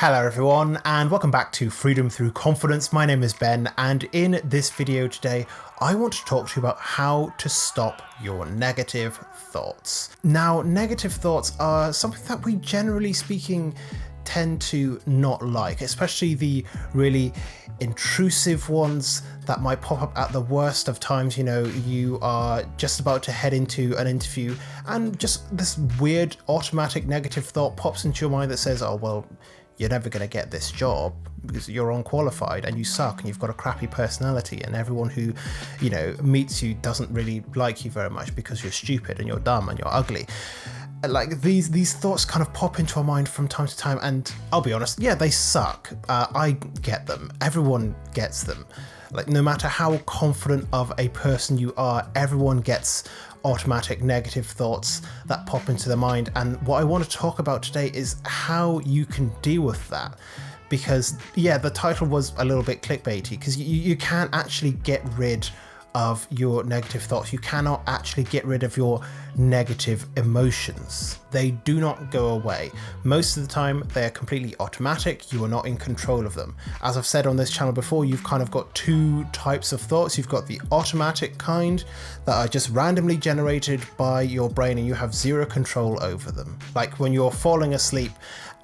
Hello everyone, and welcome back to Freedom Through Confidence. My name is Ben, and in this video today, I want to talk to you about how to stop your negative thoughts. Now, negative thoughts are something that we, generally speaking, tend to not like, especially the really intrusive ones that might pop up at the worst of times. You know, you are just about to head into an interview and just this weird automatic negative thought pops into your mind that says, oh, well, you're never going to get this job because you're unqualified and you suck and you've got a crappy personality and everyone who, you know, meets you doesn't really like you very much because you're stupid and you're dumb and you're ugly. Like these thoughts kind of pop into our mind from time to time, and I'll be honest, yeah, they suck. I get them. Everyone gets them. Like, no matter how confident of a person you are, everyone gets automatic negative thoughts that pop into their mind. And what I want to talk about today is how you can deal with that. Because, yeah, the title was a little bit clickbaity, because you can't actually get rid of your negative thoughts. You cannot actually get rid of your negative emotions. They do not go away. Most of the time, they're completely automatic. You are not in control of them. As I've said on this channel before, you've kind of got two types of thoughts. You've got the automatic kind that are just randomly generated by your brain and you have zero control over them. Like when you're falling asleep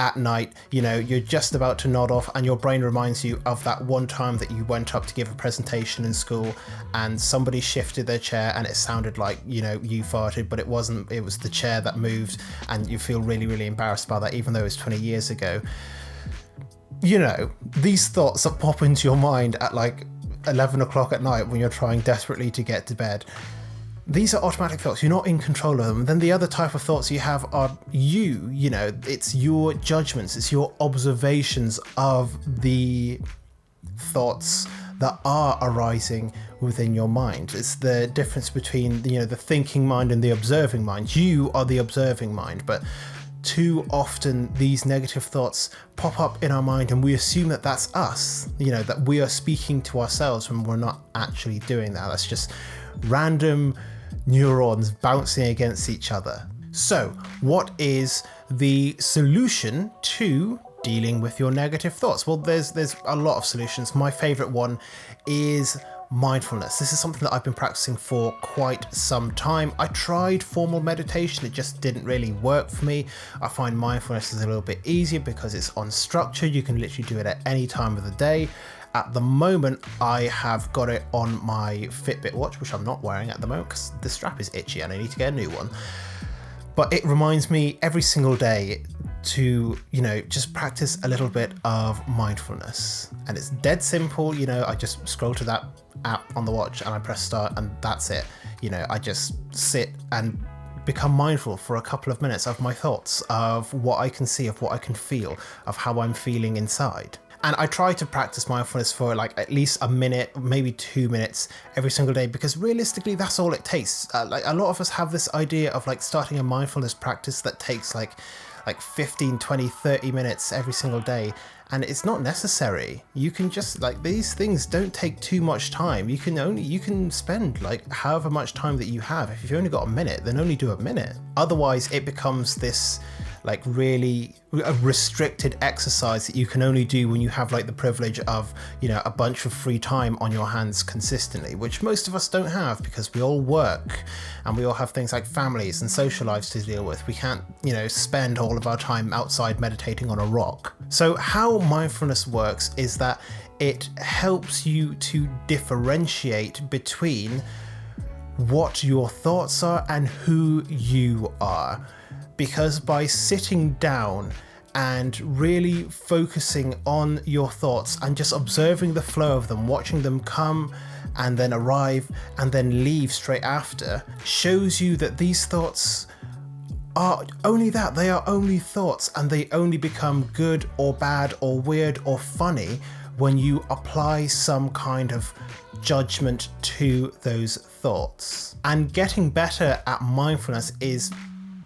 at night, you know, you're just about to nod off and your brain reminds you of that one time that you went up to give a presentation in school and somebody shifted their chair and it sounded like, you know, you farted, but it wasn't. It was the chair that moved, and you feel really, really embarrassed by that, even though it was 20 years ago. You know, these thoughts that pop into your mind at like 11 o'clock at night when you're trying desperately to get to bed. These are automatic thoughts. You're not in control of them. Then the other type of thoughts you have are you know, it's your judgments, it's your observations of the thoughts that are arising within your mind. It's the difference between, you know, the thinking mind and the observing mind. You are the observing mind, but too often these negative thoughts pop up in our mind and we assume that that's us, you know, that we are speaking to ourselves when we're not actually doing that. That's just random neurons bouncing against each other. So, what is the solution to dealing with your negative thoughts? Well, there's a lot of solutions. My favorite one is mindfulness. This is something that I've been practicing for quite some time. I tried formal meditation, it just didn't really work for me. I find mindfulness is a little bit easier because it's unstructured. You can literally do it at any time of the day. At the moment, I have got it on my Fitbit watch, which I'm not wearing at the moment because the strap is itchy and I need to get a new one. But it reminds me every single day to, you know, just practice a little bit of mindfulness. And it's dead simple. You know, I just scroll to that app on the watch and I press start and that's it. You know, I just sit and become mindful for a couple of minutes of my thoughts, of what I can see, of what I can feel, of how I'm feeling inside. And I try to practice mindfulness for like at least a minute, maybe 2 minutes every single day, because realistically, that's all it takes. Like a lot of us have this idea of like starting a mindfulness practice that takes like 15, 20, 30 minutes every single day. And it's not necessary. You can just, like, these things don't take too much time. You can spend like however much time that you have. If you've only got a minute, then only do a minute. Otherwise it becomes this like really a restricted exercise that you can only do when you have like the privilege of, you know, a bunch of free time on your hands consistently, which most of us don't have because we all work and we all have things like families and social lives to deal with. We can't, you know, spend all of our time outside meditating on a rock. So how mindfulness works is that it helps you to differentiate between what your thoughts are and who you are. Because by sitting down and really focusing on your thoughts and just observing the flow of them, watching them come and then arrive and then leave straight after, shows you that these thoughts are only that. They are only thoughts, and they only become good or bad or weird or funny when you apply some kind of judgment to those thoughts. And getting better at mindfulness is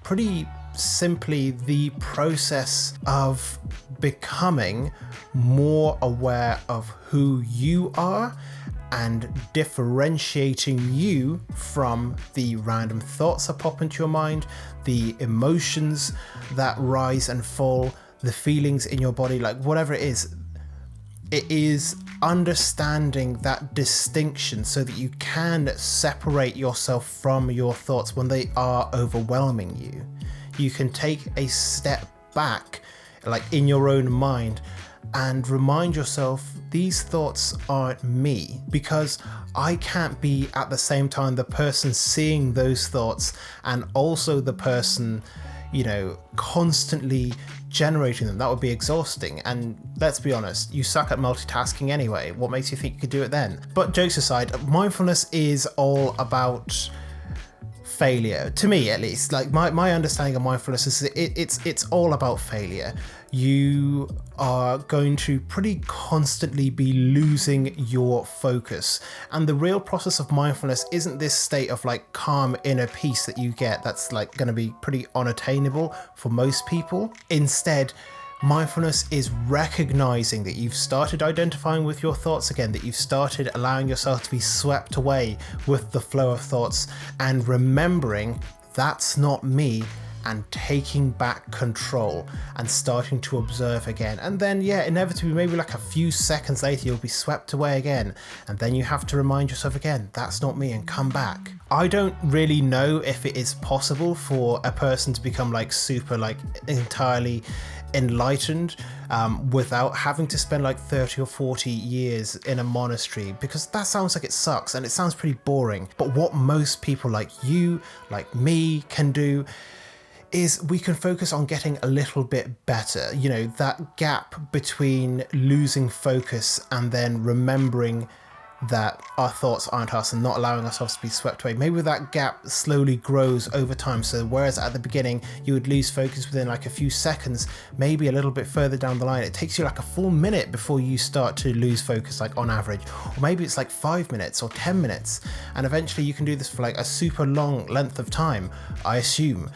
pretty simply the process of becoming more aware of who you are and differentiating you from the random thoughts that pop into your mind, the emotions that rise and fall, the feelings in your body, like whatever it is understanding that distinction so that you can separate yourself from your thoughts when they are overwhelming you. You can take a step back, like in your own mind, and remind yourself these thoughts aren't me, because I can't be at the same time the person seeing those thoughts and also the person, you know, constantly generating them. That would be exhausting, and let's be honest, you suck at multitasking anyway. What makes you think you could do it then? But jokes aside, mindfulness is all about failure, to me at least. Like my understanding of mindfulness is it's all about failure. You are going to pretty constantly be losing your focus, and the real process of mindfulness isn't this state of like calm inner peace that you get that's like going to be pretty unattainable for most people. Instead, mindfulness is recognizing that you've started identifying with your thoughts again, that you've started allowing yourself to be swept away with the flow of thoughts, and remembering that's not me, and taking back control and starting to observe again. And then, yeah, inevitably, maybe like a few seconds later, you'll be swept away again. And then you have to remind yourself again, that's not me, and come back. I don't really know if it is possible for a person to become like super, like entirely enlightened without having to spend like 30 or 40 years in a monastery, because that sounds like it sucks and it sounds pretty boring. But what most people like you, like me, can do is we can focus on getting a little bit better. You know, that gap between losing focus and then remembering that our thoughts aren't us and not allowing ourselves to be swept away. Maybe that gap slowly grows over time. So whereas at the beginning you would lose focus within like a few seconds, maybe a little bit further down the line it takes you like a full minute before you start to lose focus, like on average. Or maybe it's like 5 minutes or 10 minutes, and eventually you can do this for like a super long length of time, I assume,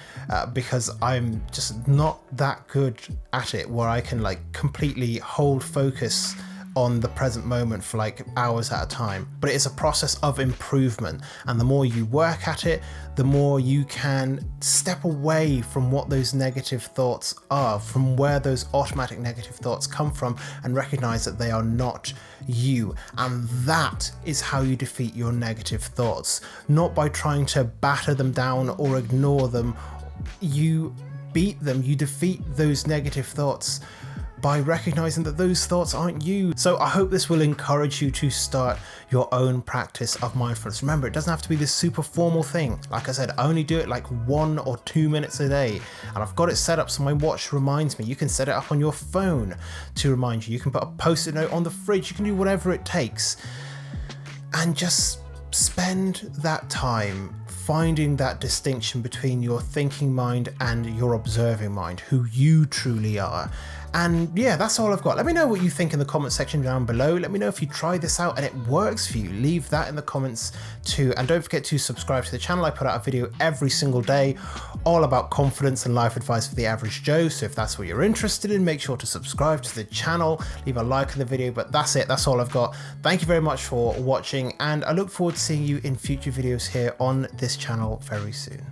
because I'm just not that good at it where I can like completely hold focus on the present moment for like hours at a time. But it is a process of improvement, and the more you work at it, the more you can step away from what those negative thoughts are, from where those automatic negative thoughts come from, and recognize that they are not you. And that is how you defeat your negative thoughts, not by trying to batter them down or ignore them. You beat them, you defeat those negative thoughts by recognizing that those thoughts aren't you. So I hope this will encourage you to start your own practice of mindfulness. Remember, it doesn't have to be this super formal thing. Like I said, I only do it like 1 or 2 minutes a day, and I've got it set up so my watch reminds me. You can set it up on your phone to remind you. You can put a post-it note on the fridge. You can do whatever it takes, and just spend that time finding that distinction between your thinking mind and your observing mind, who you truly are. And yeah, that's all I've got. Let me know what you think in the comment section down below. Let me know if you try this out and it works for you. Leave that in the comments too. And don't forget to subscribe to the channel. I put out a video every single day all about confidence and life advice for the average Joe. So if that's what you're interested in, make sure to subscribe to the channel, leave a like on the video. But that's it. That's all I've got. Thank you very much for watching, and I look forward to seeing you in future videos here on this channel very soon.